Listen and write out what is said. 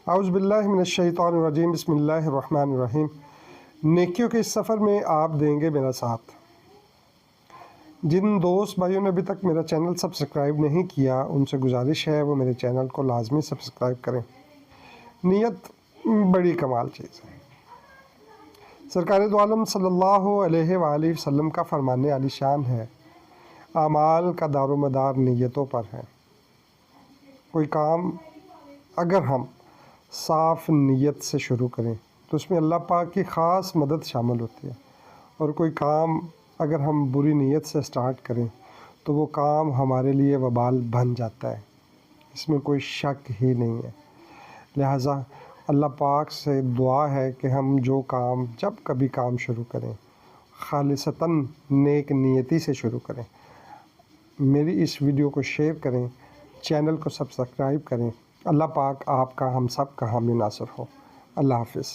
اعوذ باللہ من الشیطان الرجیم، بسم اللہ الرحمن الرحیم۔ نیکیوں کے اس سفر میں آپ دیں گے میرا ساتھ۔ جن دوست بھائیوں نے ابھی تک میرا چینل سبسکرائب نہیں کیا ان سے گزارش ہے وہ میرے چینل کو لازمی سبسکرائب کریں۔ نیت بڑی کمال چیز ہے۔ سرکار دو عالم صلی اللہ علیہ وآلہ وسلم کا فرمان عالی شان ہے، اعمال کا دار و مدار نیتوں پر ہے۔ کوئی کام اگر ہم صاف نیت سے شروع کریں تو اس میں اللہ پاک کی خاص مدد شامل ہوتی ہے، اور کوئی کام اگر ہم بری نیت سے سٹارٹ کریں تو وہ کام ہمارے لیے وبال بن جاتا ہے، اس میں کوئی شک ہی نہیں ہے۔ لہٰذا اللہ پاک سے دعا ہے کہ ہم جو کام جب کبھی کام شروع کریں خالصتاً نیک نیتی سے شروع کریں۔ میری اس ویڈیو کو شیئر کریں، چینل کو سبسکرائب کریں۔ اللہ پاک آپ کا ہم سب کا حامی ناصر ہو۔ اللہ حافظ۔